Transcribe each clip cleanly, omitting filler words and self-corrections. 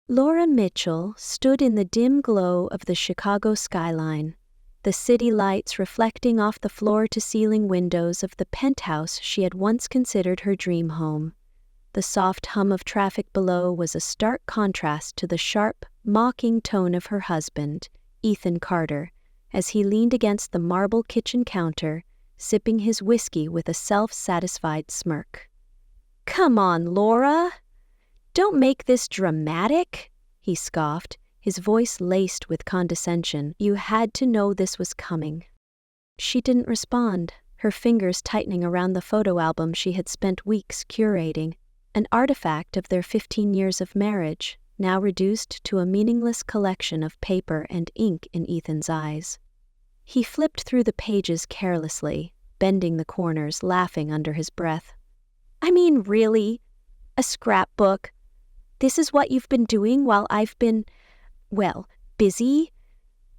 Laura Mitchell stood in the dim glow of the Chicago skyline, the city lights reflecting off the floor-to-ceiling windows of the penthouse she had once considered her dream home. The soft hum of traffic below was a stark contrast to the sharp, mocking tone of her husband, Ethan Carter, as he leaned against the marble kitchen counter, sipping his whiskey with a self-satisfied smirk. "Come on, Laura! Don't make this dramatic," he scoffed, his voice laced with condescension. "You had to know this was coming." She didn't respond, her fingers tightening around the photo album she had spent weeks curating, an artifact of their 15 years of marriage, now reduced to a meaningless collection of paper and ink in Ethan's eyes. He flipped through the pages carelessly, bending the corners, laughing under his breath. "I mean, really? A scrapbook? This is what you've been doing while I've been, well, busy?"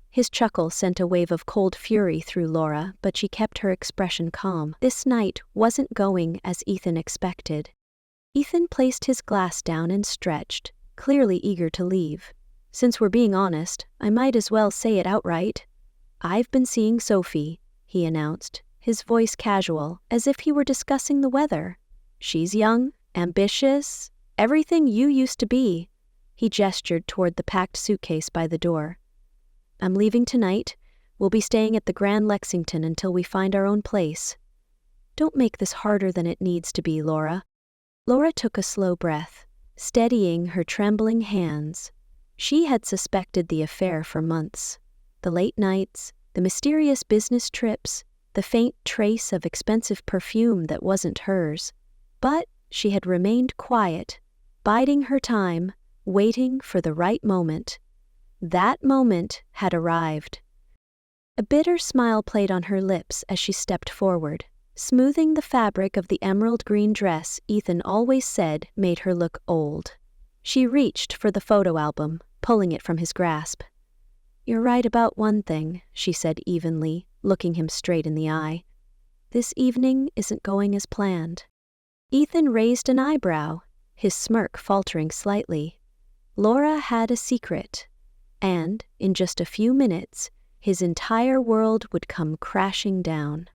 His chuckle sent a wave of cold fury through Laura, but she kept her expression calm. This night wasn't going as Ethan expected. Ethan placed his glass down and stretched, clearly eager to leave. "Since we're being honest, I might as well say it outright. I've been seeing Sophie," he announced, his voice casual, as if he were discussing the weather. "She's young, ambitious, everything you used to be." He gestured toward the packed suitcase by the door. "I'm leaving tonight. We'll be staying at the Grand Lexington until we find our own place." "Don't make this harder than it needs to be, Laura." Laura took a slow breath, steadying her trembling hands. She had suspected the affair for months. The late nights, the mysterious business trips, the faint trace of expensive perfume that wasn't hers. But she had remained quiet, biding her time, waiting for the right moment. That moment had arrived. A bitter smile played on her lips as she stepped forward, smoothing the fabric of the emerald green dress Ethan always said made her look old. She reached for the photo album, pulling it from his grasp. "You're right about one thing," she said evenly, looking him straight in the eye. "This evening isn't going as planned." Ethan raised an eyebrow, his smirk faltering slightly. Laura had a secret, and, in just a few minutes, his entire world would come crashing down.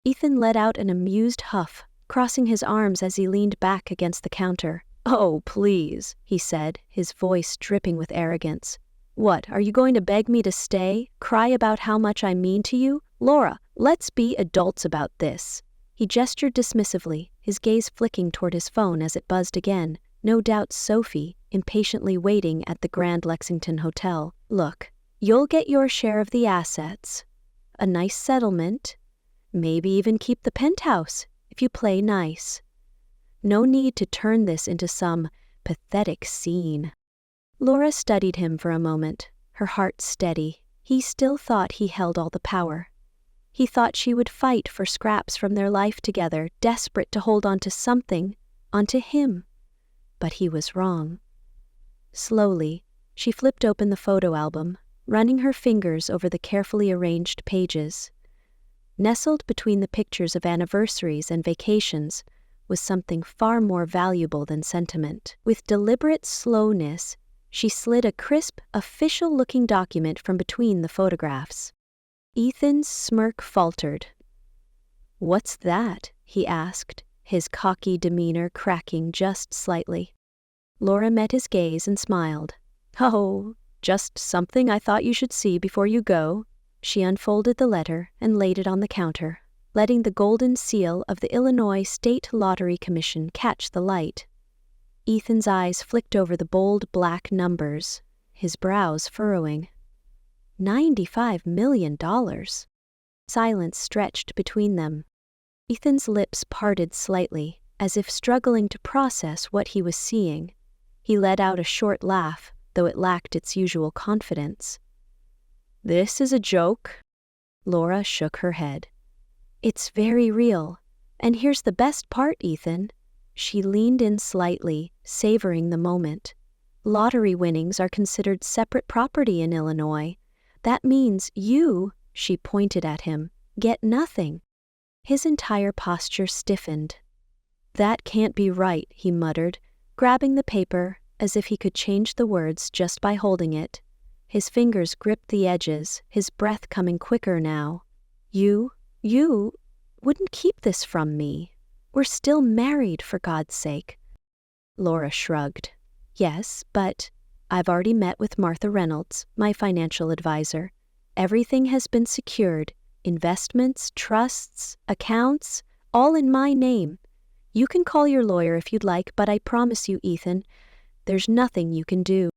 Ethan let out an amused huff, crossing his arms as he leaned back against the counter. "Oh, please," he said, his voice dripping with arrogance. "What, are you going to beg me to stay, cry about how much I mean to you? Laura, let's be adults about this." He gestured dismissively, his gaze flicking toward his phone as it buzzed again, no doubt Sophie, impatiently waiting at the Grand Lexington Hotel. "Look, you'll get your share of the assets. A nice settlement. Maybe even keep the penthouse, if you play nice. No need to turn this into some pathetic scene." Laura studied him for a moment, her heart steady. He still thought he held all the power. He thought she would fight for scraps from their life together, desperate to hold on to something, onto him. But he was wrong. Slowly, she flipped open the photo album, running her fingers over the carefully arranged pages. Nestled between the pictures of anniversaries and vacations was something far more valuable than sentiment. With deliberate slowness, she slid a crisp, official-looking document from between the photographs. Ethan's smirk faltered. "What's that?" he asked, his cocky demeanor cracking just slightly. Laura met his gaze and smiled. "Oh, just something I thought you should see before you go." She unfolded the letter and laid it on the counter, letting the golden seal of the Illinois State Lottery Commission catch the light. Ethan's eyes flicked over the bold black numbers, his brows furrowing. $95 million. Silence stretched between them. Ethan's lips parted slightly, as if struggling to process what he was seeing. He let out a short laugh, though it lacked its usual confidence. "This is a joke?" Laura shook her head. "It's very real. And here's the best part, Ethan." She leaned in slightly, savoring the moment. "Lottery winnings are considered separate property in Illinois. That means you," she pointed at him, "get nothing." His entire posture stiffened. "That can't be right," he muttered, grabbing the paper, as if he could change the words just by holding it. His fingers gripped the edges, his breath coming quicker now. You wouldn't keep this from me. We're still married, for God's sake. Laura shrugged. Yes, but I've already met with Martha Reynolds, my financial advisor. Everything has been secured. Investments, trusts, accounts, all in my name. You can call your lawyer if you'd like, but I promise you, Ethan, there's nothing you can do.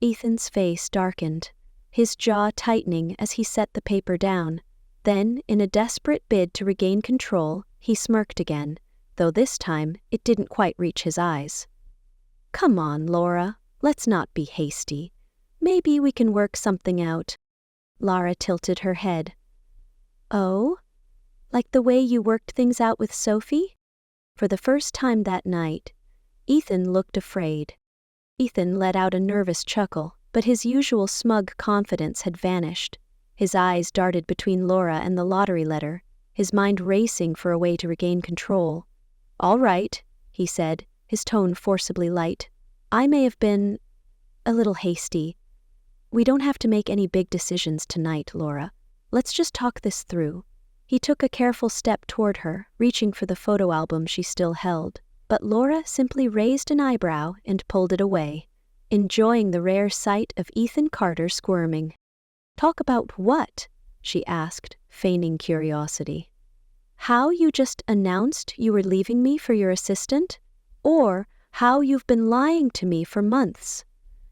Ethan's face darkened, his jaw tightening as he set the paper down. Then, in a desperate bid to regain control, he smirked again, though this time it didn't quite reach his eyes. Come on, Laura, let's not be hasty. Maybe we can work something out. Laura tilted her head. Oh? Like the way you worked things out with Sophie? For the first time that night, Ethan looked afraid. Ethan let out a nervous chuckle, but his usual smug confidence had vanished. His eyes darted between Laura and the lottery letter, his mind racing for a way to regain control. All right, he said, his tone forcibly light. I may have been a little hasty. We don't have to make any big decisions tonight, Laura. Let's just talk this through. He took a careful step toward her, reaching for the photo album she still held. But Laura simply raised an eyebrow and pulled it away, enjoying the rare sight of Ethan Carter squirming. Talk about what? She asked, feigning curiosity. How you just announced you were leaving me for your assistant? Or how you've been lying to me for months?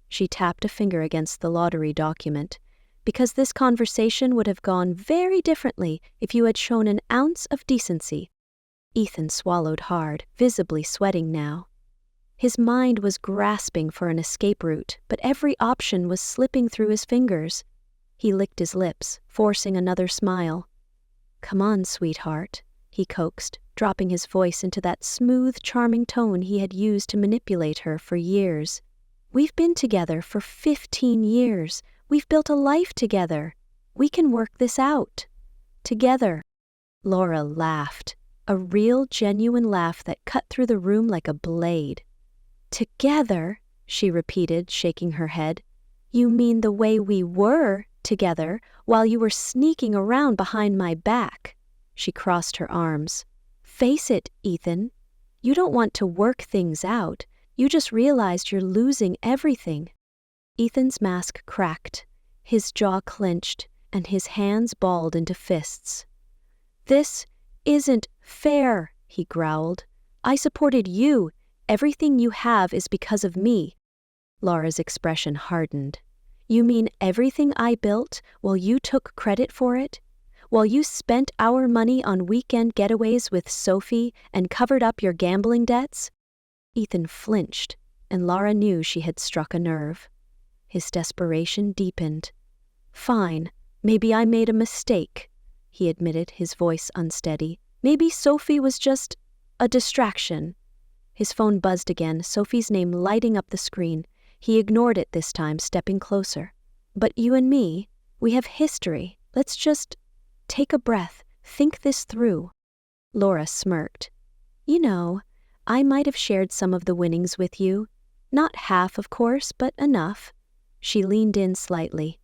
She tapped a finger against the lottery document, because this conversation would have gone very differently if you had shown an ounce of decency. Ethan swallowed hard, visibly sweating now. His mind was grasping for an escape route, but every option was slipping through his fingers. He licked his lips, forcing another smile. Come on, sweetheart, he coaxed, dropping his voice into that smooth, charming tone he had used to manipulate her for years. We've been together for 15 years. We've built a life together. We can work this out. Together. Laura laughed. A real, genuine laugh that cut through the room like a blade. Together, she repeated, shaking her head. You mean the way we were together while you were sneaking around behind my back? She crossed her arms. Face it, Ethan. You don't want to work things out. You just realized you're losing everything. Ethan's mask cracked, his jaw clenched, and his hands balled into fists. This isn't fair, he growled. I supported you. Everything you have is because of me. Laura's expression hardened. You mean everything I built while you took credit for it? While you spent our money on weekend getaways with Sophie and covered up your gambling debts? Ethan flinched, and Laura knew she had struck a nerve. His desperation deepened. Fine, maybe I made a mistake, he admitted, his voice unsteady. Maybe Sophie was just a distraction. His phone buzzed again, Sophie's name lighting up the screen. He ignored it this time, stepping closer. But you and me, we have history. Let's just take a breath, think this through. Laura smirked. You know, I might have shared some of the winnings with you. Not half, of course, but enough. She leaned in slightly.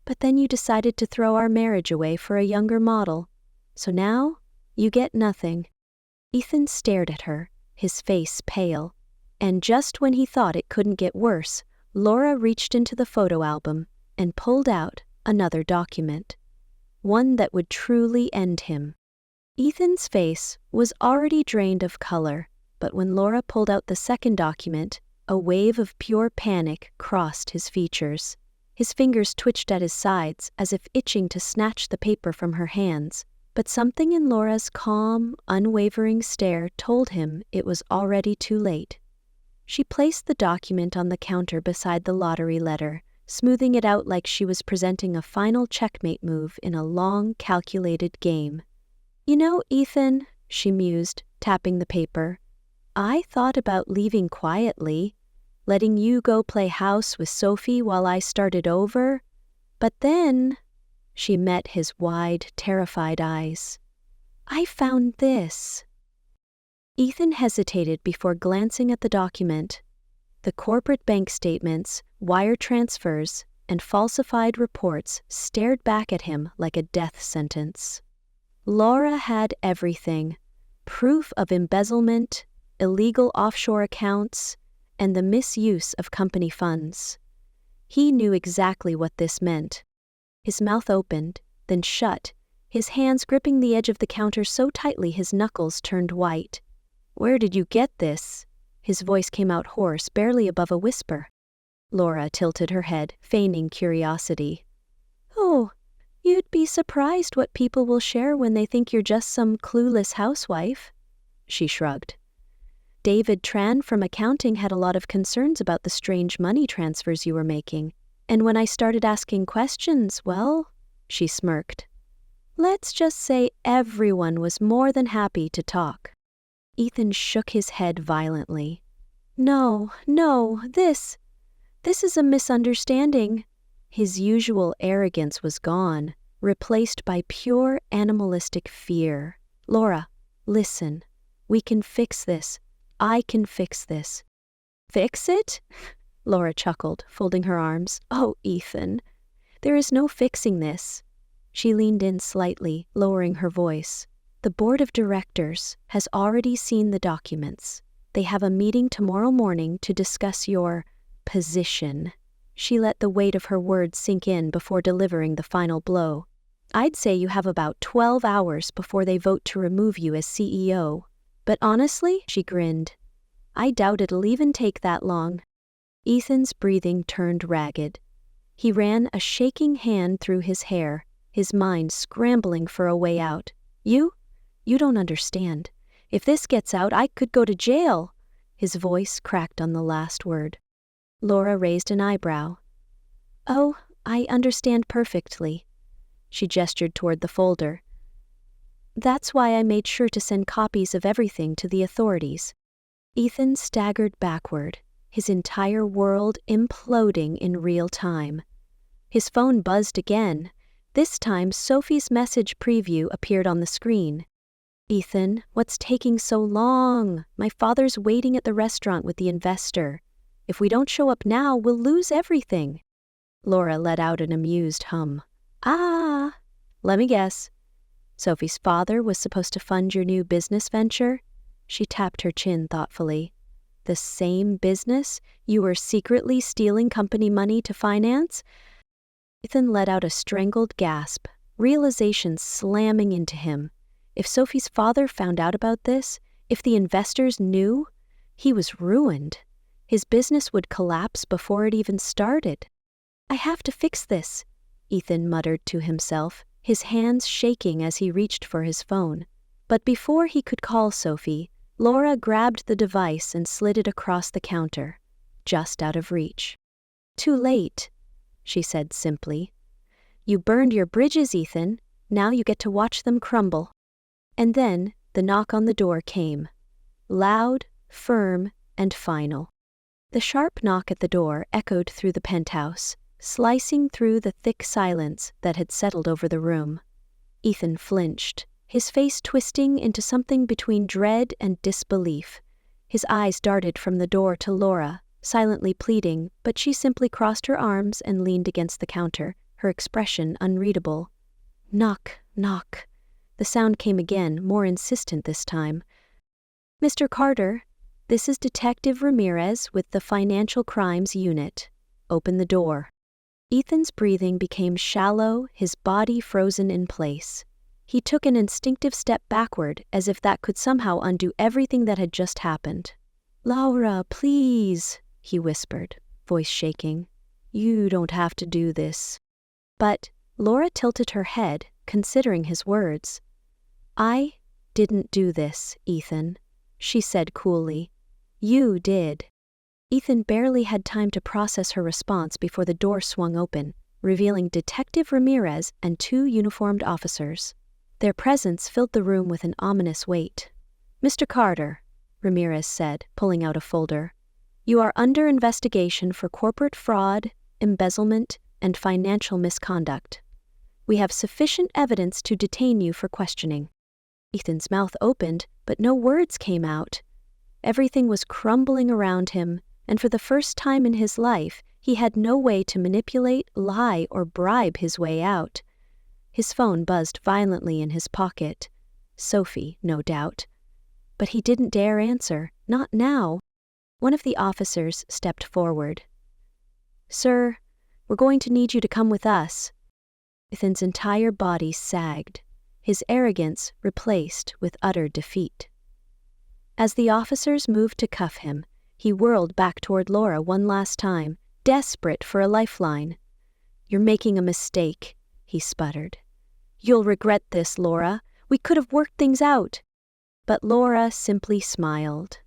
But then you decided to throw our marriage away for a younger model. So now, you get nothing. Ethan stared at her, his face pale. And just when he thought it couldn't get worse, Laura reached into the photo album and pulled out another document. One that would truly end him. Ethan's face was already drained of color, but when Laura pulled out the second document, a wave of pure panic crossed his features. His fingers twitched at his sides as if itching to snatch the paper from her hands, but something in Laura's calm, unwavering stare told him it was already too late. She placed the document on the counter beside the lottery letter, smoothing it out like she was presenting a final checkmate move in a long, calculated game. You know, Ethan, she mused, tapping the paper, I thought about leaving quietly, letting you go play house with Sophie while I started over. But then, she met his wide, terrified eyes. I found this. Ethan hesitated before glancing at the document. The corporate bank statements, wire transfers, and falsified reports stared back at him like a death sentence. Laura had everything: proof of embezzlement, illegal offshore accounts, and the misuse of company funds. He knew exactly what this meant. His mouth opened, then shut, his hands gripping the edge of the counter so tightly his knuckles turned white. "Where did you get this?" His voice came out hoarse, barely above a whisper. Laura tilted her head, feigning curiosity. "Oh, you'd be surprised what people will share when they think you're just some clueless housewife." She shrugged. "David Tran from accounting had a lot of concerns about the strange money transfers you were making. And when I started asking questions, well," she smirked. "Let's just say everyone was more than happy to talk." Ethan shook his head violently. No, this is a misunderstanding." His usual arrogance was gone, replaced by pure animalistic fear. "Laura, listen. We can fix this. I can fix this." "Fix it?" Laura chuckled, folding her arms. "Oh, Ethan, there is no fixing this." She leaned in slightly, lowering her voice. "The board of directors has already seen the documents. They have a meeting tomorrow morning to discuss your position." She let the weight of her words sink in before delivering the final blow. "I'd say you have about 12 hours before they vote to remove you as CEO. But honestly," she grinned, "I doubt it'll even take that long." Ethan's breathing turned ragged. He ran a shaking hand through his hair, his mind scrambling for a way out. You don't understand. If this gets out, I could go to jail." His voice cracked on the last word. Laura raised an eyebrow. "Oh, I understand perfectly." She gestured toward the folder. "That's why I made sure to send copies of everything to the authorities." Ethan staggered backward, his entire world imploding in real time. His phone buzzed again. This time, Sophie's message preview appeared on the screen. "Ethan, what's taking so long? My father's waiting at the restaurant with the investor. If we don't show up now, we'll lose everything." Laura let out an amused hum. "Ah, let me guess. Sophie's father was supposed to fund your new business venture?" She tapped her chin thoughtfully. "The same business you were secretly stealing company money to finance?" Ethan let out a strangled gasp, realization slamming into him. If Sophie's father found out about this, if the investors knew, he was ruined. His business would collapse before it even started. "I have to fix this," Ethan muttered to himself, his hands shaking as he reached for his phone. But before he could call Sophie, Laura grabbed the device and slid it across the counter, just out of reach. "Too late," she said simply. "You burned your bridges, Ethan. Now you get to watch them crumble." And then the knock on the door came. Loud, firm, and final. The sharp knock at the door echoed through the penthouse, slicing through the thick silence that had settled over the room. Ethan flinched, his face twisting into something between dread and disbelief. His eyes darted from the door to Laura, silently pleading, but she simply crossed her arms and leaned against the counter, her expression unreadable. "Knock, knock." The sound came again, more insistent this time. "Mr. Carter, this is Detective Ramirez with the Financial Crimes Unit. Open the door." Ethan's breathing became shallow, his body frozen in place. He took an instinctive step backward, as if that could somehow undo everything that had just happened. "Laura, please," he whispered, voice shaking. "You don't have to do this." But Laura tilted her head, considering his words. "I didn't do this, Ethan," she said coolly. "You did." Ethan barely had time to process her response before the door swung open, revealing Detective Ramirez and 2 uniformed officers. Their presence filled the room with an ominous weight. "Mr. Carter," Ramirez said, pulling out a folder, "you are under investigation for corporate fraud, embezzlement, and financial misconduct. We have sufficient evidence to detain you for questioning." Ethan's mouth opened, but no words came out. Everything was crumbling around him, and for the first time in his life, he had no way to manipulate, lie, or bribe his way out. His phone buzzed violently in his pocket. Sophie, no doubt. But he didn't dare answer, not now. One of the officers stepped forward. "Sir, we're going to need you to come with us." Ethan's entire body sagged, his arrogance replaced with utter defeat. As the officers moved to cuff him, he whirled back toward Laura one last time, desperate for a lifeline. "You're making a mistake," he sputtered. "You'll regret this, Laura. We could have worked things out." But Laura simply smiled.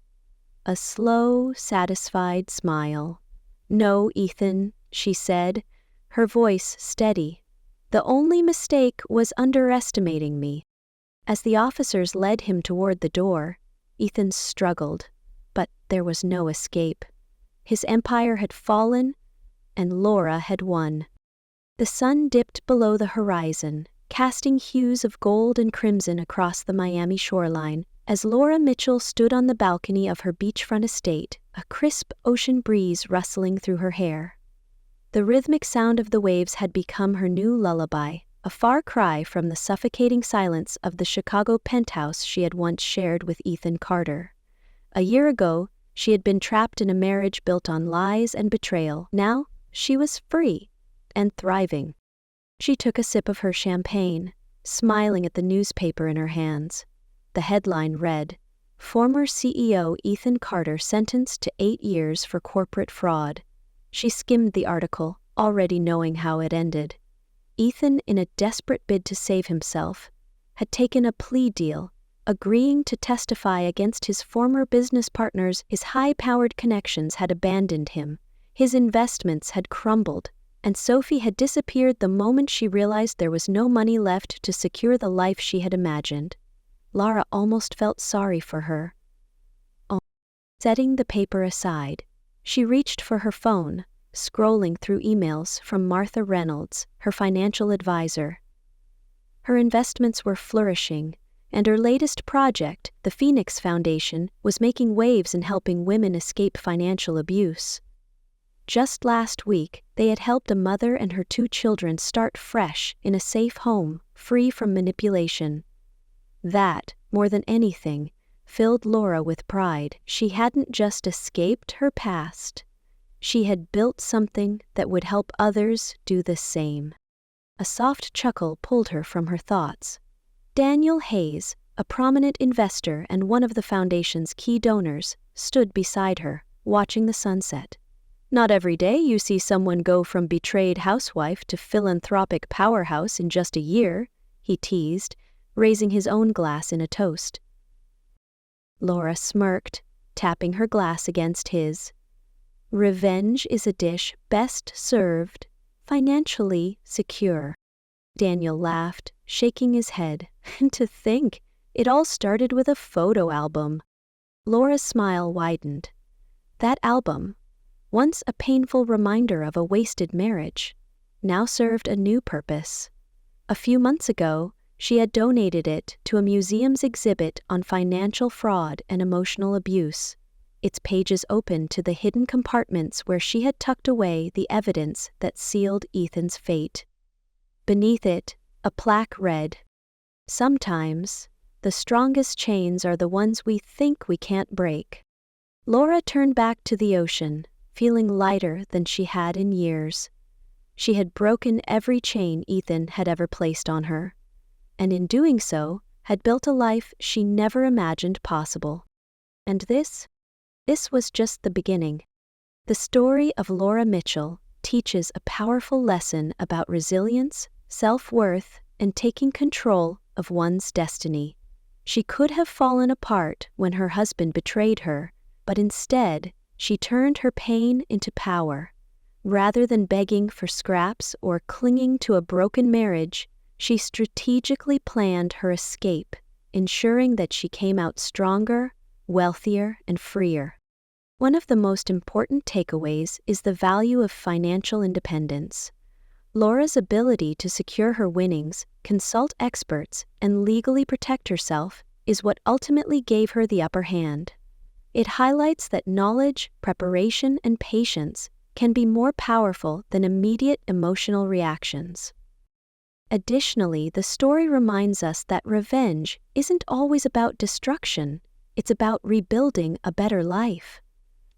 A slow, satisfied smile. "No, Ethan," she said, her voice steady. "The only mistake was underestimating me." As the officers led him toward the door, Ethan struggled, but there was no escape. His empire had fallen, and Laura had won. The sun dipped below the horizon, casting hues of gold and crimson across the Miami shoreline. As Laura Mitchell stood on the balcony of her beachfront estate, a crisp ocean breeze rustling through her hair. The rhythmic sound of the waves had become her new lullaby, a far cry from the suffocating silence of the Chicago penthouse she had once shared with Ethan Carter. A year ago, she had been trapped in a marriage built on lies and betrayal. Now, she was free and thriving. She took a sip of her champagne, smiling at the newspaper in her hands. The headline read, "Former CEO Ethan Carter sentenced to 8 years for corporate fraud." She skimmed the article, already knowing how it ended. Ethan, in a desperate bid to save himself, had taken a plea deal, agreeing to testify against his former business partners. His high-powered connections had abandoned him, his investments had crumbled, and Sophie had disappeared the moment she realized there was no money left to secure the life she had imagined. Laura almost felt sorry for her. Setting the paper aside, she reached for her phone, scrolling through emails from Martha Reynolds, her financial advisor. Her investments were flourishing, and her latest project, the Phoenix Foundation, was making waves in helping women escape financial abuse. Just last week, they had helped a mother and her 2 children start fresh in a safe home, free from manipulation. That, more than anything, filled Laura with pride. She hadn't just escaped her past. She had built something that would help others do the same. A soft chuckle pulled her from her thoughts. Daniel Hayes, a prominent investor and one of the foundation's key donors, stood beside her, watching the sunset. "Not every day you see someone go from betrayed housewife to philanthropic powerhouse in just a year," he teased, raising his own glass in a toast. Laura smirked, tapping her glass against his. "Revenge is a dish best served financially secure." Daniel laughed, shaking his head. "To think, it all started with a photo album." Laura's smile widened. That album, once a painful reminder of a wasted marriage, now served a new purpose. A few months ago, she had donated it to a museum's exhibit on financial fraud and emotional abuse, its pages open to the hidden compartments where she had tucked away the evidence that sealed Ethan's fate. Beneath it, a plaque read, "Sometimes, the strongest chains are the ones we think we can't break." Laura turned back to the ocean, feeling lighter than she had in years. She had broken every chain Ethan had ever placed on her, and in doing so, had built a life she never imagined possible. And this was just the beginning. The story of Laura Mitchell teaches a powerful lesson about resilience, self-worth, and taking control of one's destiny. She could have fallen apart when her husband betrayed her, but instead, she turned her pain into power. Rather than begging for scraps or clinging to a broken marriage, she strategically planned her escape, ensuring that she came out stronger, wealthier, and freer. One of the most important takeaways is the value of financial independence. Laura's ability to secure her winnings, consult experts, and legally protect herself is what ultimately gave her the upper hand. It highlights that knowledge, preparation, and patience can be more powerful than immediate emotional reactions. Additionally, the story reminds us that revenge isn't always about destruction, it's about rebuilding a better life.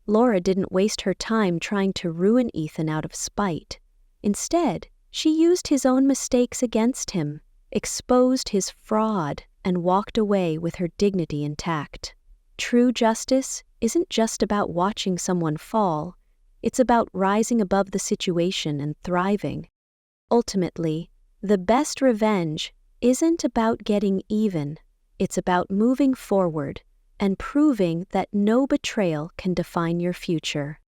Laura didn't waste her time trying to ruin Ethan out of spite. Instead, she used his own mistakes against him, exposed his fraud, and walked away with her dignity intact. True justice isn't just about watching someone fall, it's about rising above the situation and thriving. Ultimately, the best revenge isn't about getting even, it's about moving forward and proving that no betrayal can define your future.